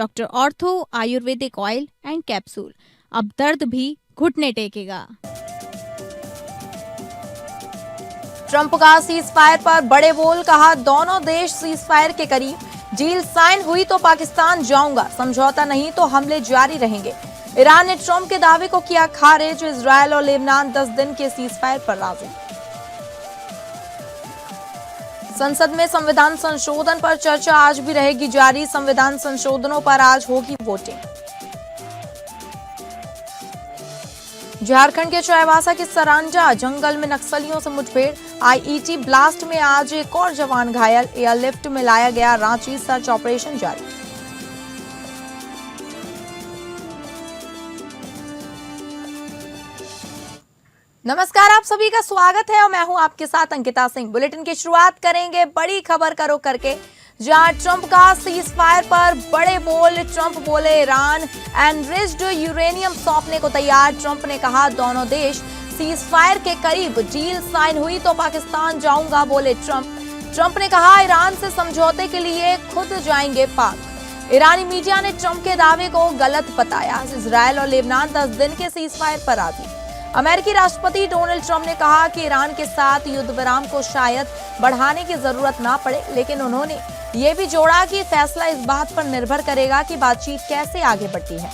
Doctor ortho Ayurvedic oil and capsule, अब दर्द भी घुटने टेकेगा। ट्रंप का सीज फायर पर बड़े बोल, कहा दोनों देश सीज फायर के करीब, डील साइन हुई तो पाकिस्तान जाऊंगा, समझौता नहीं तो हमले जारी रहेंगे। ईरान ने ट्रंप के दावे को किया खारिज, इजरायल और लेबनान 10 दिन के सीज फायर पर राजी। संसद में संविधान संशोधन पर चर्चा आज भी रहेगी जारी, संविधान संशोधनों पर आज होगी वोटिंग। झारखंड के चाईबासा के सरांजा जंगल में नक्सलियों से मुठभेड़, आईईडी ब्लास्ट में आज एक और जवान घायल, एयरलिफ्ट में लाया गया रांची, सर्च ऑपरेशन जारी। नमस्कार, आप सभी का स्वागत है और मैं हूं आपके साथ अंकिता सिंह। बुलेटिन की शुरुआत करेंगे बड़ी खबर का रुख करके, जहां ट्रंप का सीज फायर पर बड़े बोल। ट्रंप बोले ईरान एनरिच्ड यूरेनियम सौंपने को तैयार। ट्रंप ने कहा दोनों देश सीज फायर के करीब, डील साइन हुई तो पाकिस्तान जाऊंगा, बोले ट्रंप ने कहा ईरान से समझौते के लिए खुद जाएंगे पाक। ईरानी मीडिया ने ट्रंप के दावे को गलत बताया। इजरायल और लेबनान 10 दिन के सीज फायर पर राजी। अमेरिकी राष्ट्रपति डोनाल्ड ट्रंप ने कहा कि ईरान के साथ युद्ध विराम को शायद बढ़ाने की जरूरत ना पड़े, लेकिन उन्होंने ये भी जोड़ा कि फैसला इस बात पर निर्भर करेगा कि बातचीत कैसे आगे बढ़ती है।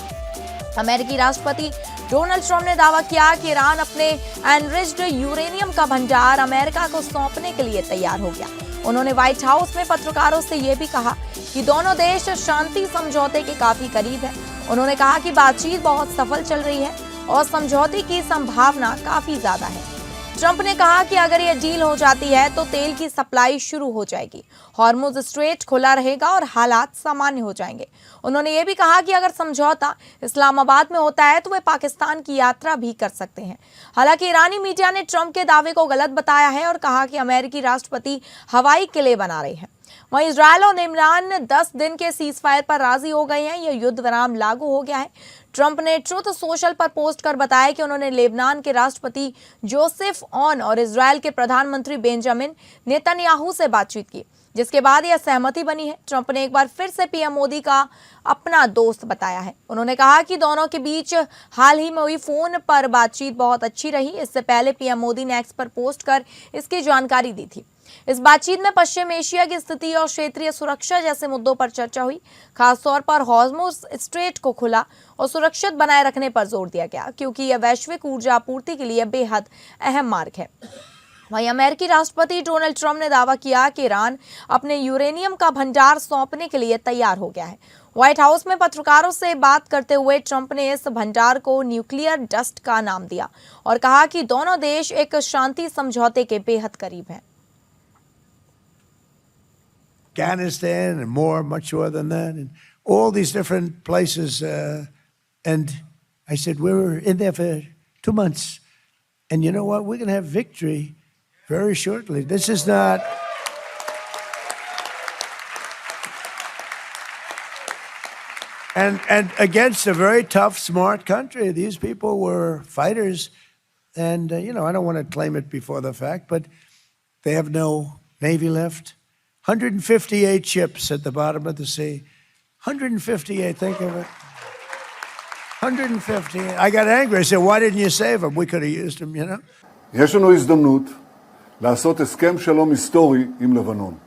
अमेरिकी राष्ट्रपति डोनाल्ड ट्रंप ने दावा किया कि ईरान अपने एनरिच्ड यूरेनियम का भंडार अमेरिका को सौंपने के लिए तैयार हो गया। उन्होंने व्हाइट हाउस में पत्रकारों से यह भी कहा कि दोनों देश शांति समझौते के काफी करीब है। उन्होंने कहा कि बातचीत बहुत सफल चल रही है और समझौते की संभावना काफी ज्यादा है। ट्रंप ने कहा कि अगर यह डील हो जाती है तो तेल की सप्लाई शुरू हो जाएगी, हॉर्मुज स्ट्रेट खुला रहेगा और हालात सामान्य हो जाएंगे। उन्होंने ये भी कहा कि अगर समझौता इस्लामाबाद में होता है तो वे पाकिस्तान की यात्रा भी कर सकते हैं। हालांकि ईरानी मीडिया ने ट्रंप के दावे को गलत बताया है और कहा कि अमेरिकी राष्ट्रपति हवाई किले बना रहे हैं। वहीं इजरायल और लेबनान 10 दिन के सीज फायर पर राजी हो गए हैं। यह युद्ध विराम लागू हो गया है। ट्रंप ने ट्रुथ सोशल पर पोस्ट कर बताया कि उन्होंने लेबनान के राष्ट्रपति जोसेफ ऑन और इजरायल के प्रधानमंत्री बेंजामिन नेतन्याहू से बातचीत की, जिसके बाद यह सहमति बनी है। ट्रंप ने एक बार फिर से पीएम मोदी का अपना दोस्त बताया है। उन्होंने कहा कि दोनों के बीच हाल ही में हुई फोन पर बातचीत बहुत अच्छी रही। इससे पहले पीएम मोदी ने एक्स पर पोस्ट कर इसकी जानकारी दी थी। इस बातचीत में पश्चिम एशिया की स्थिति और क्षेत्रीय सुरक्षा जैसे मुद्दों पर चर्चा हुई। खासतौर पर हॉर्मुज स्ट्रेट को खुला और सुरक्षित बनाए रखने पर जोर दिया गया, क्योंकि यह वैश्विक ऊर्जा आपूर्ति के लिए बेहद अहम मार्ग है। वहीं अमेरिकी राष्ट्रपति डोनाल्ड ट्रंप ने दावा किया कि ईरान अपने यूरेनियम का भंडार सौंपने के लिए तैयार हो गया है। व्हाइट हाउस में पत्रकारों से बात करते हुए ट्रंप ने इस भंडार को न्यूक्लियर डस्ट का नाम दिया और कहा कि दोनों देश एक शांति समझौते के बेहद करीब हैं। Afghanistan and much more than that, and all these different places. And I said, we were in there for 2 months. And you know what? We're going to have victory very shortly. This is not... And against a very tough, smart country. These people were fighters. And, I don't want to claim it before the fact, but they have no Navy left. 158 ships at the bottom of the sea. 158, think of it. 158. I got angry. I said, why didn't you save them? We could have used them, יש לנו הזדמנות לעשות הסכם שלום היסטורי עם לבנון.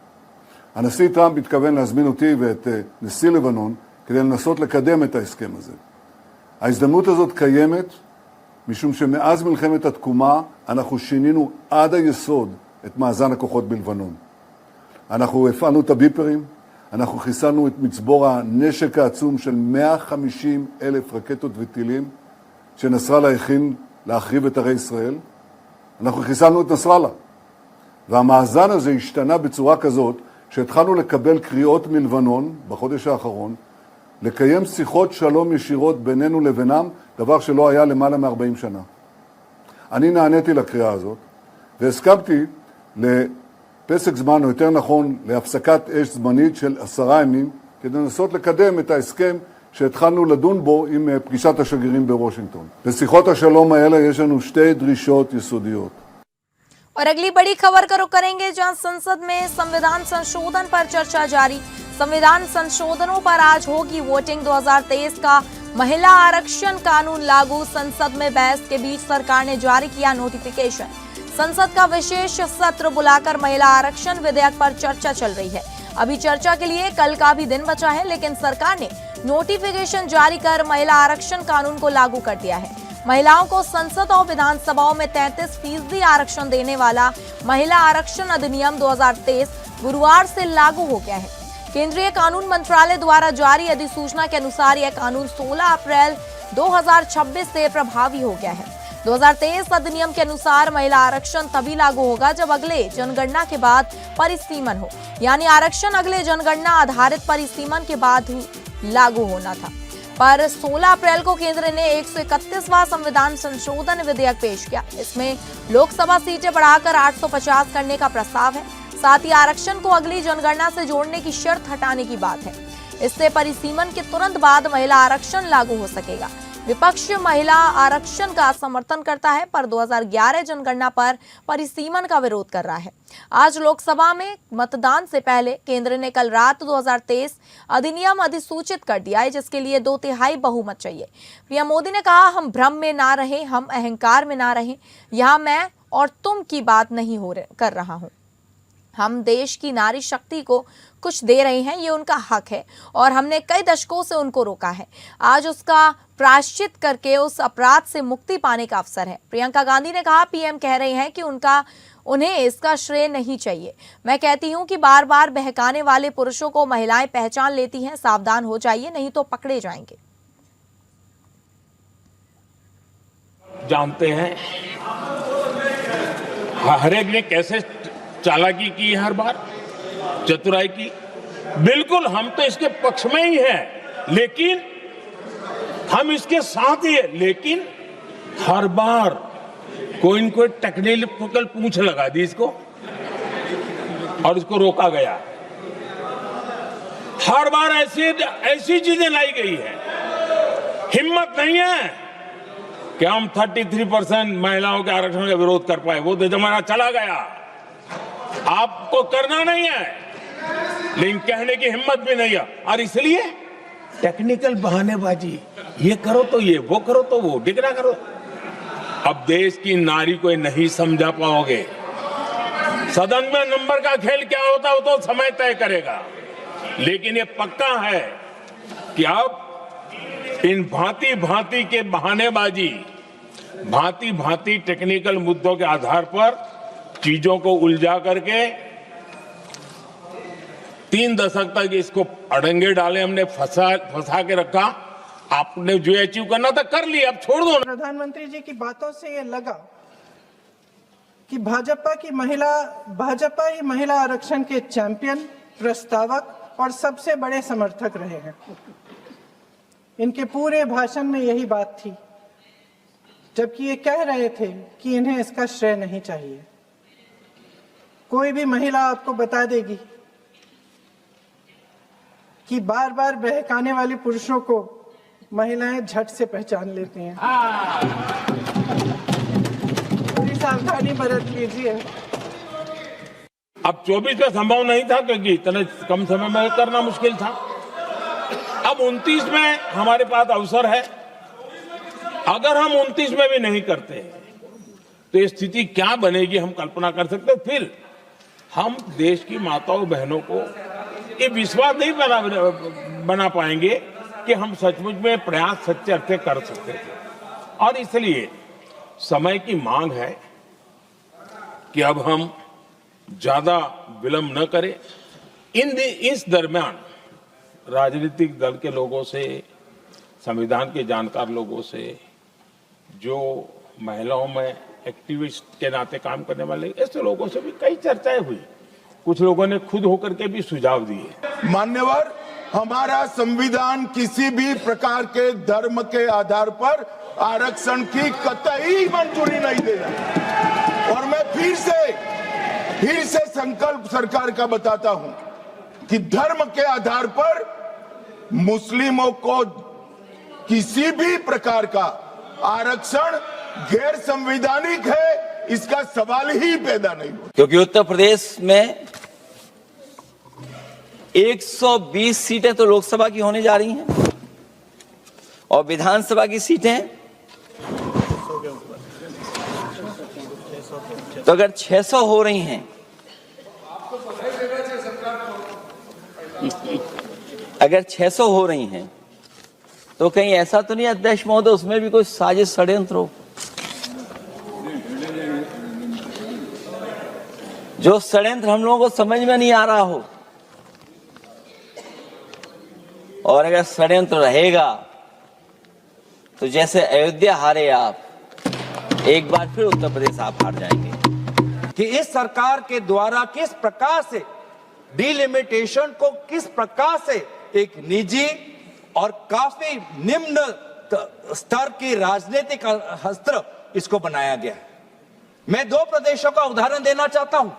הנשיא טראמפ התכוון להזמין אותי ואת נשיא לבנון כדי לנסות לקדם את ההסכם הזה. ההזדמנות הזאת קיימת משום שמאז מלחמת התקומה אנחנו שינינו עד היסוד את מאזן הכוחות בלבנון. אנחנו הפעלנו את הביפרים, אנחנו חיסלנו את מצבור הנשק העצום של 150,000 רקטות וטילים שנסראללה הכין להחריב את ערי ישראל. אנחנו חיסלנו את נסראללה. והמאזן הזה השתנה בצורה כזאת שהתחלנו לקבל קריאות מלבנון בחודש האחרון, לקיים שיחות שלום ישירות בינינו לבינם, דבר שלא היה למעלה מ-40 שנה. אני נעניתי לקריאה הזאת והסכמתי פסק זמן, או יותר נכון, להפסקת אש זמנית של 10 ימים, כדי לנסות לקדם את ההסכם שהתחלנו לדון בו עם פגישת השגרירים בוושינגטון. בשיחות השלום האלה יש לנו 2 דרישות יסודיות. और अगली बड़ी खबर का रुख करेंगे, जहां संसद में संविधान संशोधन पर चर्चा जारी। संविधान संशोधनों पर आज होगी वोटिंग। 2023 का महिला आरक्षण कानून लागू। संसद में बहस के बीच सरकार ने जारी किया नोटिफिकेशन। संसद का विशेष सत्र बुलाकर महिला आरक्षण विधेयक पर चर्चा चल रही है। अभी चर्चा के लिए कल का भी दिन बचा है, लेकिन सरकार ने नोटिफिकेशन जारी कर महिला आरक्षण कानून को लागू कर दिया है। महिलाओं को संसद और विधानसभाओं में 33% आरक्षण देने वाला महिला आरक्षण अधिनियम 2023 गुरुवार से लागू हो गया है। केंद्रीय कानून मंत्रालय द्वारा जारी अधिसूचना के अनुसार यह कानून 16 अप्रैल 2026 से प्रभावी हो गया है। 2023 अधिनियम के अनुसार महिला आरक्षण तभी लागू होगा जब अगले जनगणना के बाद परिसीमन हो, यानी आरक्षण अगले जनगणना आधारित परिसीमन के बाद ही लागू होना था। पर 16 अप्रैल को केंद्र ने 131वां संविधान संशोधन विधेयक पेश किया। इसमें लोकसभा सीटें बढ़ाकर 850 करने का प्रस्ताव है। साथ ही आरक्षण को अगली जनगणना से जोड़ने की शर्त हटाने की बात है। इससे परिसीमन के तुरंत बाद महिला आरक्षण लागू हो सकेगा। विपक्ष महिला आरक्षण का समर्थन करता है, पर 2011 जनगणना पर परिसीमन का विरोध कर रहा है। आज लोकसभा में मतदान से पहले केंद्र ने कल रात 2023 अधिनियम अधिसूचित कर दिया है, जिसके लिए 2/3 बहुमत चाहिए। पीएम मोदी ने कहा, हम भ्रम में ना रहें, हम अहंकार में ना रहें। यहाँ मैं और तुम की बात नहीं कर रहा हूँ। हम देश की नारी शक्ति को कुछ दे रहे हैं, ये उनका हक है और हमने कई दशकों से उनको रोका है। आज उसका प्रायश्चित करके उस अपराध से मुक्ति पाने का अवसर है। प्रियंका गांधी ने कहा, पीएम कह रहे हैं कि उन्हें इसका श्रेय नहीं चाहिए। मैं कहती हूं कि बार बार बहकाने वाले पुरुषों को महिलाएं पहचान लेती हैं। सावधान हो जाइए, नहीं तो पकड़े जाएंगे। जानते हैं हर एक ने कैसे चालाकी की, हर बार चतुराई की। बिल्कुल हम तो इसके पक्ष में ही हैं, लेकिन हम इसके साथ ही है, लेकिन हर बार कोई न कोई टेक्निकल पूंछ लगा दी इसको और इसको रोका गया। हर बार ऐसी चीजें लाई गई है। हिम्मत नहीं है कि हम 33% महिलाओं के आरक्षण का विरोध कर पाए। वो तो जमाना चला गया, आपको करना नहीं है, लेकिन कहने की हिम्मत भी नहीं है। और इसलिए टेक्निकल बहानेबाजी, ये करो तो ये, वो करो तो वो, डिगरा करो। अब देश की नारी को नहीं समझा पाओगे। सदन में नंबर का खेल क्या होता है वो तो समय तय करेगा, लेकिन ये पक्का है कि अब इन भांति भांति के बहानेबाजी, भांति भांति टेक्निकल मुद्दों के आधार पर चीजों को उलझा करके 3 दशक तक इसको अड़ंगे डाले, हमने फंसा के रखा। आपने जो अचीव करना था कर लिया, अब छोड़ दो। प्रधानमंत्री जी की बातों से ये लगा कि भाजपा ही महिला आरक्षण के चैंपियन, प्रस्तावक और सबसे बड़े समर्थक रहे हैं। इनके पूरे भाषण में यही बात थी, जबकि ये कह रहे थे कि इन्हें इसका श्रेय नहीं चाहिए। कोई भी महिला आपको बता देगी कि बार बार बहकाने वाले पुरुषों को महिलाएं झट से पहचान लेती हैं। थोड़ी सावधानी बरत लीजिए। अब 24 में संभव नहीं था, क्योंकि इतने कम समय में करना मुश्किल था। अब 29 में हमारे पास अवसर है। अगर हम 29 में भी नहीं करते तो ये स्थिति क्या बनेगी हम कल्पना कर सकते। फिर हम देश की माताओं बहनों को ये विश्वास नहीं बना पाएंगे कि हम सचमुच में प्रयास सच्चे अर्थ कर सकते थे। और इसलिए समय की मांग है कि अब हम ज्यादा विलंब न करें। इस दरमियान राजनीतिक दल के लोगों से, संविधान के जानकार लोगों से, जो महिलाओं में एक्टिविस्ट के नाते काम करने वाले, ऐसे लोगों से भी कई चर्चाएं हुई। कुछ लोगों ने खुद होकर के भी सुझाव दिए। मान्यवर, हमारा संविधान किसी भी प्रकार के धर्म के आधार पर आरक्षण की कतई मंजूरी नहीं देगा। और मैं फिर से संकल्प सरकार का बताता हूं कि धर्म के आधार पर मुस्लिमों को किसी भी प्रकार का आरक्षण गैर संवैधानिक है, इसका सवाल ही पैदा नहीं हो। क्योंकि उत्तर प्रदेश में 120 सीटें तो लोकसभा की होने जा रही हैं और विधानसभा की सीटें तो अगर 600 हो रही हैं, अगर 600 हो रही हैं तो कहीं ऐसा तो नहीं अध्यक्ष महोदय उसमें भी कोई साजिश षड्यंत्र हो, जो षड्यंत्र हम लोगों को समझ में नहीं आ रहा हो। और अगर षड्यंत्र रहेगा तो जैसे अयोध्या हारे आप, एक बार फिर उत्तर प्रदेश आप हार जाएंगे। कि इस सरकार के द्वारा किस प्रकार से डिलिमिटेशन को किस प्रकार से एक निजी और काफी निम्न स्तर की राजनीतिक अस्त्र इसको बनाया गया है। मैं 2 प्रदेशों का उदाहरण देना चाहता हूं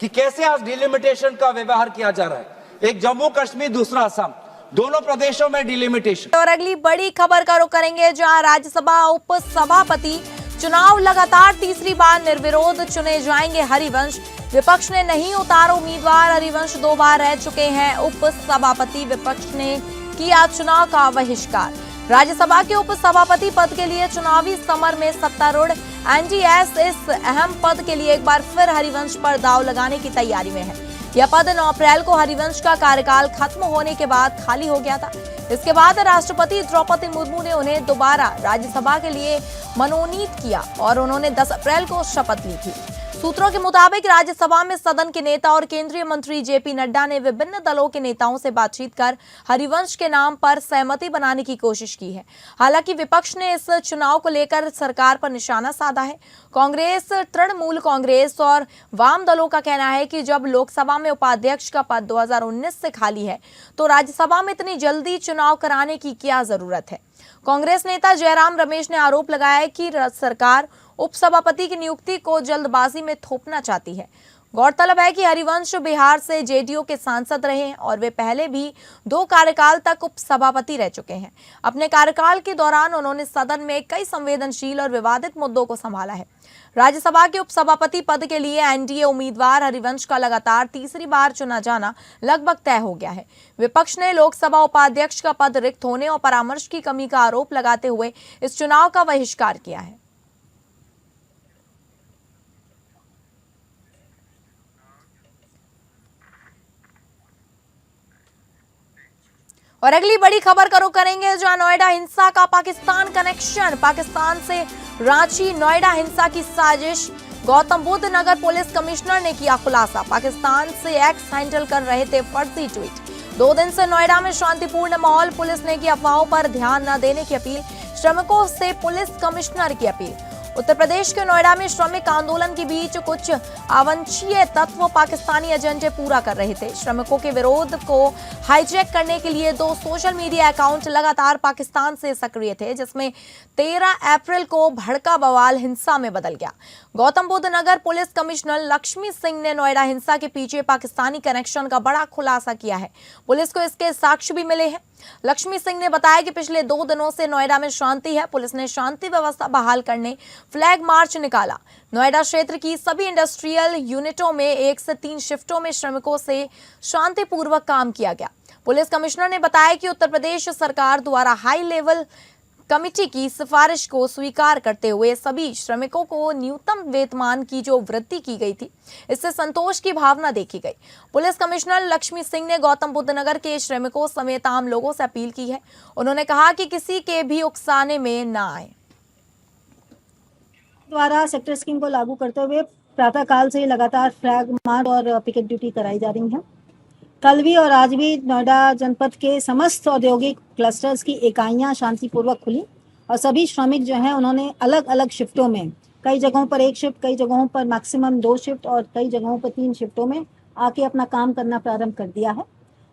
कि कैसे आज डिलिमिटेशन का व्यवहार किया जा रहा है। एक जम्मू कश्मीर, दूसरा असम, दोनों प्रदेशों में डिलिमिटेशन। और अगली बड़ी खबर का रुख करेंगे, जहां राज्यसभा उप सभापति चुनाव लगातार तीसरी बार निर्विरोध चुने जाएंगे हरिवंश। विपक्ष ने नहीं उतारा उम्मीदवार, हरिवंश 2 बार रह चुके हैं उप सभापति। विपक्ष ने किया चुनाव का बहिष्कार। राज्यसभा के उप सभापति पद के लिए चुनावी समर में सत्तारूढ़ एनडीएस इस अहम पद के लिए एक बार फिर हरिवंश पर दांव लगाने की तैयारी में है। यह पद 9 अप्रैल को हरिवंश का कार्यकाल खत्म होने के बाद खाली हो गया था। इसके बाद राष्ट्रपति द्रौपदी मुर्मू ने उन्हें दोबारा राज्यसभा के लिए मनोनीत किया और उन्होंने 10 अप्रैल को शपथ ली थी। सूत्रों के मुताबिक राज्यसभा में सदन के नेता और केंद्रीय मंत्री जेपी नड्डा ने विभिन्न दलों के नेताओं से बातचीत कर हरिवंश के नाम पर सहमति बनाने की कोशिश की है। हालांकि विपक्ष ने इस चुनाव को लेकर सरकार पर निशाना साधा है। कांग्रेस, तृणमूल कांग्रेस और वाम दलों का कहना है कि जब लोकसभा में उपाध्यक्ष का पद 2019 से खाली है तो राज्यसभा में इतनी जल्दी चुनाव कराने की क्या जरूरत है। कांग्रेस नेता जयराम रमेश ने आरोप लगाया है कि सरकार उपसभापति की नियुक्ति को जल्दबाजी में थोपना चाहती है। गौरतलब है कि हरिवंश बिहार से जेडीयू के सांसद रहे हैं और वे पहले भी 2 कार्यकाल तक उपसभापति रह चुके हैं। अपने कार्यकाल के दौरान उन्होंने सदन में कई संवेदनशील और विवादित मुद्दों को संभाला है। राज्यसभा के उपसभापति पद के लिए एनडीए उम्मीदवार हरिवंश का लगातार तीसरी बार चुना जाना लगभग तय हो गया है। विपक्ष ने लोकसभा उपाध्यक्ष का पद रिक्त होने और परामर्श की कमी का आरोप लगाते हुए इस चुनाव का बहिष्कार किया है। और अगली बड़ी खबर का रुख करेंगे, जहां नोएडा हिंसा का पाकिस्तान कनेक्शन। पाकिस्तान से रांची नोएडा हिंसा की साजिश। गौतम बुद्ध नगर पुलिस कमिश्नर ने किया खुलासा। पाकिस्तान से एक्स हैंडल कर रहे थे फर्जी ट्वीट। 2 दिन से नोएडा में शांतिपूर्ण माहौल। पुलिस ने की अफवाहों पर ध्यान न देने की अपील। श्रमिकों से पुलिस कमिश्नर की अपील। उत्तर प्रदेश के नोएडा में श्रमिक आंदोलन के बीच कुछ अवांछनीय तत्व पाकिस्तानी एजेंडे पूरा कर रहे थे। श्रमिकों के विरोध को हाईजैक करने के लिए 2 सोशल मीडिया अकाउंट लगातार पाकिस्तान से सक्रिय थे, जिसमें 13 अप्रैल को भड़का बवाल हिंसा में बदल गया। गौतम बुद्ध नगर पुलिस कमिश्नर लक्ष्मी सिंह ने नोएडा हिंसा के पीछे पाकिस्तानी कनेक्शन का बड़ा खुलासा किया है। पुलिस को इसके साक्ष्य भी मिले हैं। लक्ष्मी सिंह ने बताया कि पिछले 2 दिनों से नोएडा में शांति है। पुलिस ने शांति व्यवस्था बहाल करने फ्लैग मार्च निकाला। नोएडा क्षेत्र की सभी इंडस्ट्रियल यूनिटों में 1 से 3 शिफ्टों में श्रमिकों से शांतिपूर्वक काम किया गया। पुलिस कमिश्नर ने बताया कि उत्तर प्रदेश सरकार द्वारा हाई लेवल कमेटी की सिफारिश को स्वीकार करते हुए सभी श्रमिकों को न्यूनतम वेतन की जो वृद्धि की गई थी, इससे संतोष की भावना देखी गई। पुलिस कमिश्नर लक्ष्मी सिंह ने गौतम बुद्ध नगर के श्रमिकों समेत आम लोगों से अपील की है। उन्होंने कहा कि किसी के भी उकसाने में न आए। द्वारा सेक्टर स्कीम को लागू करते हुए प्रातःकाल से लगातार फ्लैग मार्च और पिकेट ड्यूटी कराई जा रही है। कल भी और आज भी नोएडा जनपद के समस्त औद्योगिक क्लस्टर्स की इकाइयां शांतिपूर्वक खुली और सभी श्रमिक जो हैं उन्होंने अलग अलग शिफ्टों में, कई जगहों पर 1 शिफ्ट, कई जगहों पर मैक्सिमम 2 शिफ्ट और कई जगहों पर 3 शिफ्टों में आके अपना काम करना प्रारंभ कर दिया है।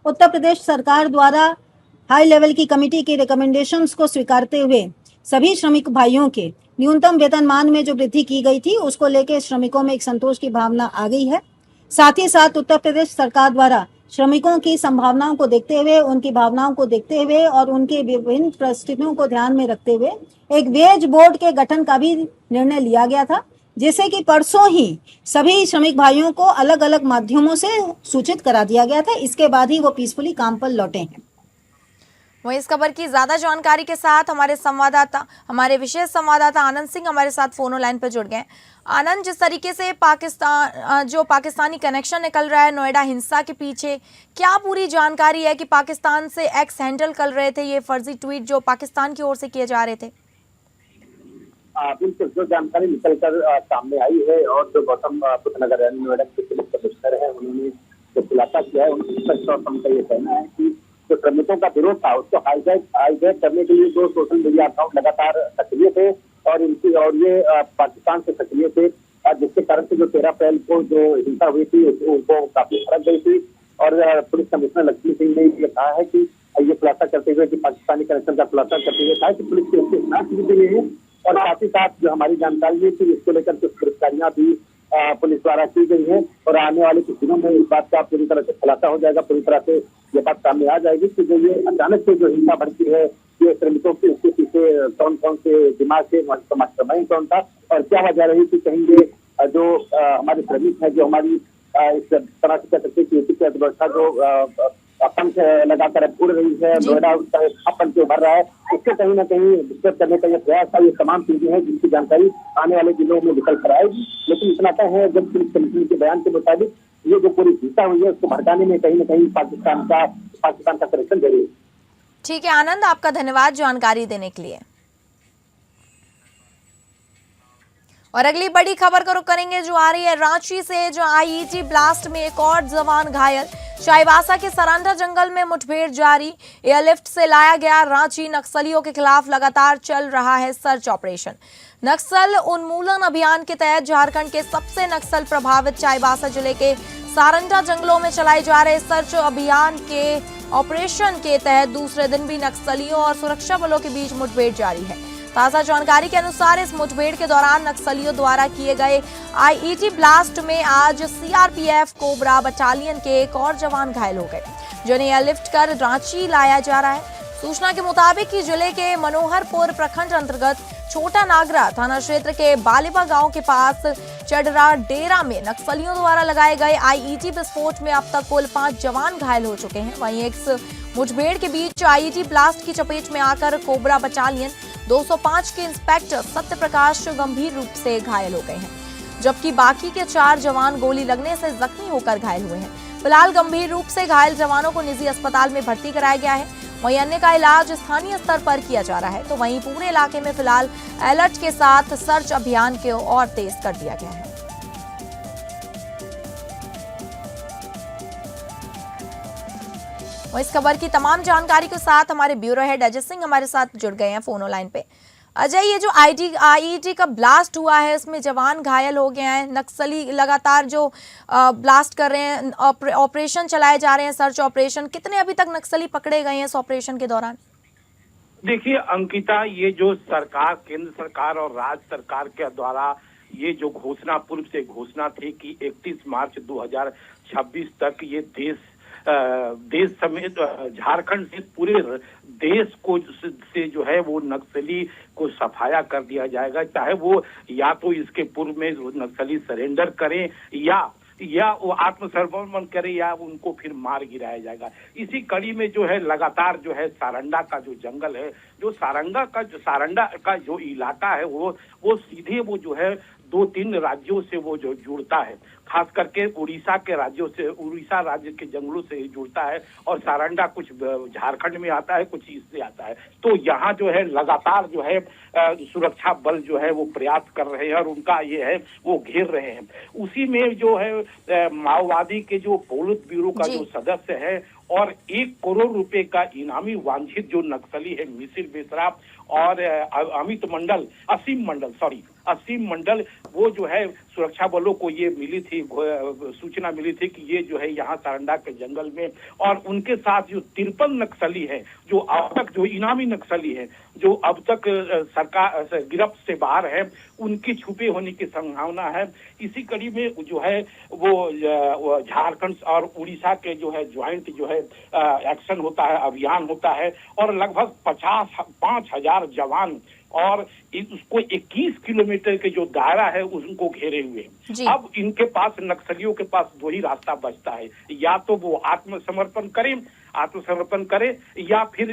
उत्तर प्रदेश सरकार द्वारा हाई लेवल की कमेटी के रिकमेंडेशंस को स्वीकारते हुए सभी श्रमिक भाइयों के न्यूनतम वेतनमान में जो वृद्धि की गई थी उसको लेकर श्रमिकों में एक संतोष की भावना आ गई है। साथ ही साथ उत्तर प्रदेश सरकार द्वारा श्रमिकों की संभावनाओं को देखते हुए, उनकी भावनाओं को देखते हुए और उनके विभिन्न परिस्थितियों को ध्यान में रखते हुए एक वेज बोर्ड के गठन का भी निर्णय लिया गया था, जैसे कि परसों ही सभी श्रमिक भाइयों को अलग अलग माध्यमों से सूचित करा दिया गया था। इसके बाद ही वो पीसफुली काम पर लौटे हैं। वहीं इस खबर की ज्यादा जानकारी के साथ हमारे विशेष संवाददाता आनंद सिंह हमारे साथ फोन लाइन पर जुड़ गए। आनंद, जिस तरीके से पाकिस्तानी कनेक्शन निकल रहा है नोएडा हिंसा के पीछे, क्या पूरी जानकारी है कि पाकिस्तान से एक्स हैंडल कर रहे थे ये फर्जी ट्वीट जो पाकिस्तान की ओर से किए जा रहे थे? बिल्कुल, जो जानकारी निकलकर सामने आई है और जो गौतम बुद्ध नगर नोएडा के पुलिस कमिश्नर है उन्होंने जो खुलासा किया है, उनका ये कहना है कि जो श्रमिकों का विरोध था उसको हाईजैक करने के लिए जो सोशल मीडिया अकाउंट लगातार सक्रिय थे और ये पाकिस्तान से सक्रिय थे, जिसके कारण से जो 13 अप्रैल को जो हिंसा हुई थी उनको काफी फर्क गई थी। और पुलिस कमिश्नर लक्ष्मी सिंह ने ये कहा है कि ये खुलासा करते हुए कि पाकिस्तानी कनेक्शन का खुलासा करते हुए कहा कि पुलिस की उसकी जांच की गई है और साथ ही साथ जो हमारी जानकारी है कि इसको लेकर कुछ गिरफ्तारियां भी पुलिस द्वारा की गई है और आने वाले कुछ दिनों में इस बात का पूरी तरह से खुलासा हो जाएगा, पूरी तरह से ये बात सामने आ जाएगी कि जो ये अचानक से जो हिंसा बढ़ती है ये श्रमिकों की उसके पीछे कौन कौन से दिमाग से मास्टरमाइंड कौन था और क्या वजह रही थी। कहेंगे जो हमारे श्रमिक है, जो हमारी इस तरह से कह सकते हैं की अर्थव्यवस्था जो पंख लगाकर उड़ रही है, नोएडा अपन से उभर रहा है, इसको कहीं ना कहीं डिस्टर्ब करने का ये प्रयास था। ये तमाम चीजें हैं जिसकी जानकारी आने वाले दिनों में निकल कर आएगी, लेकिन इतना तय है जब पुलिस कमिश्नर के बयान के मुताबिक ये जो पूरी हिंसा हुई है उसको भड़काने में कहीं ना कहीं पाकिस्तान का कनेक्शन जरूरी है। ठीक है आनंद, आपका धन्यवाद जानकारी देने के लिए। और अगली बड़ी खबर का रुख करेंगे जो आ रही है रांची से, जो आईईडी ब्लास्ट में एक और जवान घायल। चाईबासा के सरांडा जंगल में मुठभेड़ जारी, एयरलिफ्ट से लाया गया रांची। नक्सलियों के खिलाफ लगातार चल रहा है सर्च ऑपरेशन। नक्सल उन्मूलन अभियान के तहत झारखंड के सबसे नक्सल प्रभावित चाईबासा जिले के सारंडा जंगलों में चलाए जा रहे सर्च अभियान के ऑपरेशन के तहत दूसरे दिन भी नक्सलियों और सुरक्षा बलों के बीच मुठभेड़ जारी है। ताजा जानकारी के अनुसार इस मुठभेड़ के दौरान नक्सलियों द्वारा किए गए आईईडी ब्लास्ट में आज सीआरपीएफ कोबरा बटालियन के एक और जवान घायल हो गए, जिन्हें एयरलिफ्ट कर रांची लाया जा रहा है। सूचना के मुताबिक कि जिले के मनोहरपुर प्रखंड अंतर्गत छोटा नागरा थाना क्षेत्र के बालिबा गांव के पास चडरा डेरा में नक्सलियों द्वारा लगाए गए आईईडी विस्फोट में अब तक कुल 5 जवान घायल हो चुके हैं। वहीं इस मुठभेड़ के बीच आईईडी ब्लास्ट की चपेट में आकर कोबरा बटालियन 205 के इंस्पेक्टर सत्य प्रकाश गंभीर रूप से घायल हो गए हैं, जबकि बाकी के 4 जवान गोली लगने से जख्मी होकर घायल हुए हैं। फिलहाल गंभीर रूप से घायल जवानों को निजी अस्पताल में भर्ती कराया गया है, वहीं अन्य का इलाज स्थानीय स्तर पर किया जा रहा है। तो वहीं पूरे इलाके में फिलहाल अलर्ट के साथ सर्च अभियान को और तेज कर दिया गया है। और इस खबर की तमाम जानकारी के साथ हमारे ब्यूरो हेड अजय सिंह हमारे साथ जुड़ गए हैं फोन लाइन पे। अजय, ये जो आईईडी का ब्लास्ट हुआ है इसमें जवान घायल हो गए हैं, नक्सली लगातार जो ब्लास्ट कर रहे हैं, ऑपरेशन चलाए जा रहे हैं सर्च ऑपरेशन, कितने अभी तक नक्सली पकड़े गए हैं इस ऑपरेशन के दौरान? देखिए अंकिता, ये जो सरकार, केंद्र सरकार और राज्य सरकार के द्वारा ये जो घोषणा पूर्व से घोषणा थी कि 31 मार्च 2026 तक ये देश समेत झारखंड से पूरे देश को से जो है वो नक्सली को सफाया कर दिया जाएगा, चाहे वो या तो इसके पूर्व में नक्सली सरेंडर करें या वो आत्मसमर्पण करे या उनको फिर मार गिराया जाएगा। इसी कड़ी में जो है लगातार जो है सारंडा का जो जंगल है, जो सारंडा का जो इलाका है वो सीधे वो जो है 2-3 राज्यों से वो जो जुड़ता है, खास करके उड़ीसा के राज्यों से, उड़ीसा राज्य के जंगलों से जुड़ता है और सारंडा कुछ झारखंड में आता है, कुछ इससे आता है। तो यहाँ जो है लगातार जो है सुरक्षा बल जो है वो प्रयास कर रहे हैं और उनका ये है वो घेर रहे हैं। उसी में जो है माओवादी के जो पोलित ब्यूरो का जो सदस्य है और 1 करोड़ रुपए का इनामी वांछित जो नक्सली है मिसिर बेसरा और असीम मंडल, वो जो है सुरक्षा बलों को ये मिली थी, सूचना मिली थी कि ये जो है यहाँ सारंडा के जंगल में, और उनके साथ जो 53 नक्सली है जो अब तक जो इनामी नक्सली है जो अब तक सरकार गिरफ्त से बाहर है, उनके छुपे होने की संभावना है। इसी कड़ी में जो है वो झारखंड और उड़ीसा के जो है ज्वाइंट जो है एक्शन होता है, अभियान होता है और लगभग 5,000 जवान और उसको 21 किलोमीटर के जो दायरा है उनको घेरे हुए हैं। अब इनके पास, नक्सलियों के पास दो ही रास्ता बचता है, या तो वो आत्मसमर्पण करे या फिर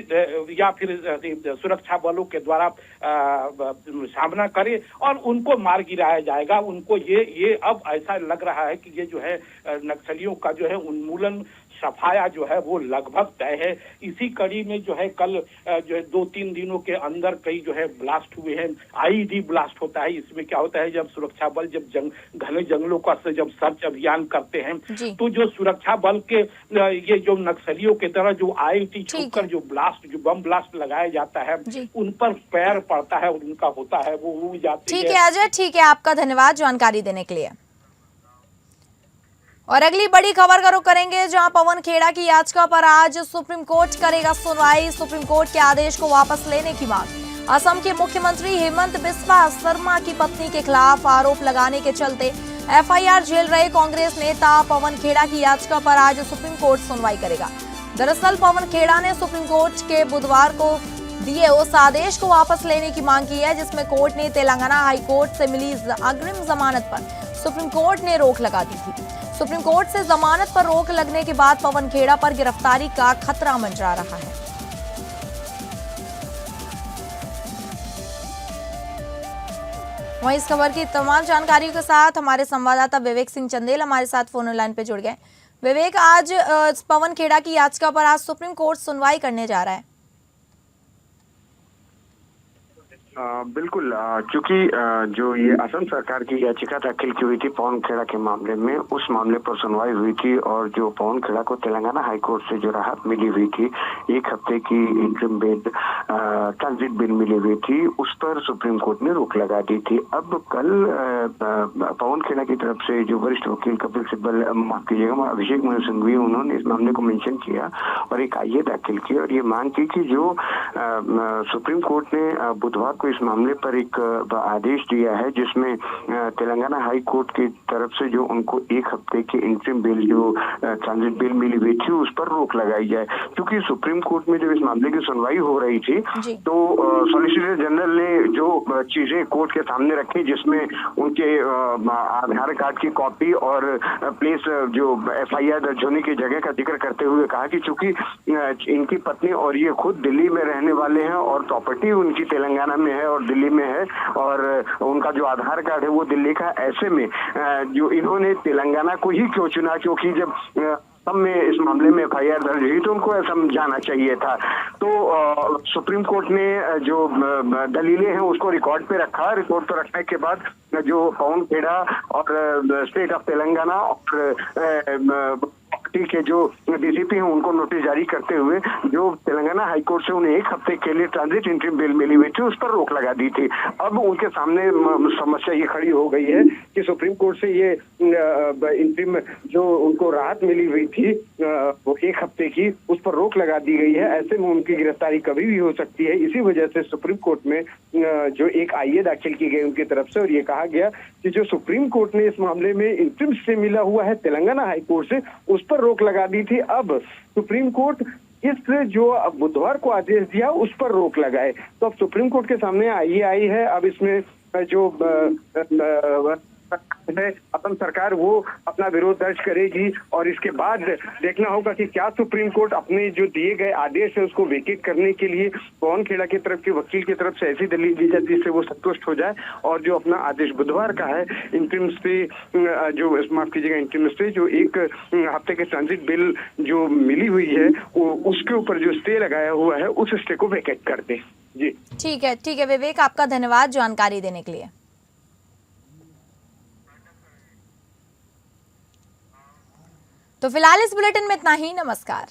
सुरक्षा बलों के द्वारा सामना करे और उनको मार गिराया जाएगा। उनको ये अब ऐसा लग रहा है कि ये जो है नक्सलियों का जो है उन्मूलन, सफाया जो है वो लगभग तय है। इसी कड़ी में जो है कल जो है 2-3 दिनों के अंदर कई जो है ब्लास्ट हुए हैं। आईईडी ब्लास्ट होता है। इसमें क्या होता है, जब सुरक्षा बल जब घने जंगलों का से जब सर्च अभियान करते हैं तो जो सुरक्षा बल के ये जो नक्सलियों के तरह जो आईईडी छूकर जो बम ब्लास्ट लगाया जाता है उन पर पैर पड़ता है, उनका होता है, वो उड़ जाती है। ठीक है अजय, ठीक है, आपका धन्यवाद जानकारी देने के लिए। और अगली बड़ी खबर का रुख करेंगे, जहां पवन खेड़ा की याचिका पर आज सुप्रीम कोर्ट करेगा सुनवाई। सुप्रीम कोर्ट के आदेश को वापस लेने की मांग। असम के मुख्यमंत्री हेमंत बिस्वा शर्मा की पत्नी के खिलाफ आरोप लगाने के चलते एफआईआर झेल रहे कांग्रेस नेता पवन खेड़ा की याचिका पर आज सुप्रीम कोर्ट सुनवाई करेगा। दरअसल पवन खेड़ा ने सुप्रीम कोर्ट के बुधवार को दिए उस आदेश को वापस लेने की मांग की है, जिसमें कोर्ट ने तेलंगाना हाई कोर्ट से मिली अग्रिम जमानत पर सुप्रीम कोर्ट ने रोक लगा दी थी। सुप्रीम कोर्ट से जमानत पर रोक लगने के बाद पवन खेड़ा पर गिरफ्तारी का खतरा मंडरा रहा है। वहीं इस खबर की तमाम जानकारियों के साथ हमारे संवाददाता विवेक सिंह चंदेल हमारे साथ फोन लाइन पे जुड़ गए। विवेक, आज पवन खेड़ा की याचिका पर आज सुप्रीम कोर्ट सुनवाई करने जा रहा है। बिल्कुल, चूंकि जो ये असम सरकार की याचिका दाखिल की हुई थी पवन खेड़ा के मामले में, उस मामले पर सुनवाई हुई थी और जो पवन खेड़ा को तेलंगाना हाई कोर्ट से जो राहत मिली हुई थी, 1 हफ्ते की इंटरिम बेल ट्रांजिट बिल मिली हुई थी, उस पर सुप्रीम कोर्ट ने रोक लगा दी थी। अब कल पवन खेड़ा की तरफ से जो वरिष्ठ वकील कपिल सिब्बल, माफ कीजिएगा, अभिषेक मनु सिंघवी, उन्होंने इस मामले को मेंशन किया और एक आईए दाखिल की और ये मांग की कि जो सुप्रीम कोर्ट ने बुधवार को इस मामले पर एक आदेश दिया है, जिसमें तेलंगाना हाई कोर्ट की तरफ से जो उनको 1 हफ्ते की इंटरिम बेल जो ट्रांजिट बेल मिली हुई थी, उस पर रोक लगाई जाए। क्योंकि सुप्रीम कोर्ट में जब इस मामले की सुनवाई हो रही थी तो सॉलिसिटर जनरल ने जो चीजें कोर्ट के सामने रखी, जिसमें उनके आधार कार्ड की कॉपी और प्लेस जो एफआईआर दर्ज होने की जगह का जिक्र करते हुए कहा कि चूंकि इनकी पत्नी और ये खुद दिल्ली में रहने वाले हैं और प्रॉपर्टी उनकी तेलंगाना में है और दिल्ली में है और उनका जो आधार कार्ड है वो दिल्ली का, ऐसे में जो इन्होंने तेलंगाना को ही क्यों चुना, क्योंकि जब सब में इस मामले में एफआईआर दर्ज हुई तो उनको समझाना चाहिए था। तो सुप्रीम कोर्ट ने जो दलीलें हैं उसको रिकॉर्ड पे रखा। रिकॉर्ड पे रखने के बाद जो पवन खेड़ा और स्टेट ऑफ तेलंगाना और के जो डीसीपी हैं उनको नोटिस जारी करते हुए जो तेलंगाना हाई कोर्ट से उन्हें 1 हफ्ते के लिए ट्रांजिट इंटरिम बेल मिली हुई थी, उस पर रोक लगा दी थी। अब उनके सामने समस्या ये खड़ी हो गई है कि सुप्रीम कोर्ट से ये इंटरिम जो उनको राहत मिली हुई थी वो 1 हफ्ते की, उस पर रोक लगा दी गई है। ऐसे में उनकी गिरफ्तारी कभी भी हो सकती है। इसी वजह से सुप्रीम कोर्ट में जो एक आईए दाखिल की गई उनकी तरफ से और ये कहा गया कि जो सुप्रीम कोर्ट ने इस मामले में इंटरिम से मिला हुआ है तेलंगाना हाई कोर्ट से, उस पर रोक लगा दी थी। अब सुप्रीम कोर्ट इस जो बुधवार को आदेश दिया उस पर रोक लगाए, तो अब सुप्रीम कोर्ट के सामने आईए आई है। अब इसमें जो असम सरकार वो अपना विरोध दर्ज करेगी और इसके बाद देखना होगा कि क्या सुप्रीम कोर्ट अपने जो दिए गए आदेश है उसको वेकेट करने के लिए पवन खेड़ा की तरफ के वकील की तरफ से ऐसी दलील दी जाती है जिससे वो संतुष्ट हो जाए और जो अपना आदेश बुधवार का है इंटरिम स्टे जो माफ कीजिएगा इंटरिम स्टे जो 1 हफ्ते के ट्रांजिट बिल जो मिली हुई है उसके ऊपर जो स्टे लगाया हुआ है उस स्टे को वेकेट कर दे। जी ठीक है विवेक, आपका धन्यवाद जानकारी देने के लिए। तो फिलहाल इस बुलेटिन में इतना ही। नमस्कार।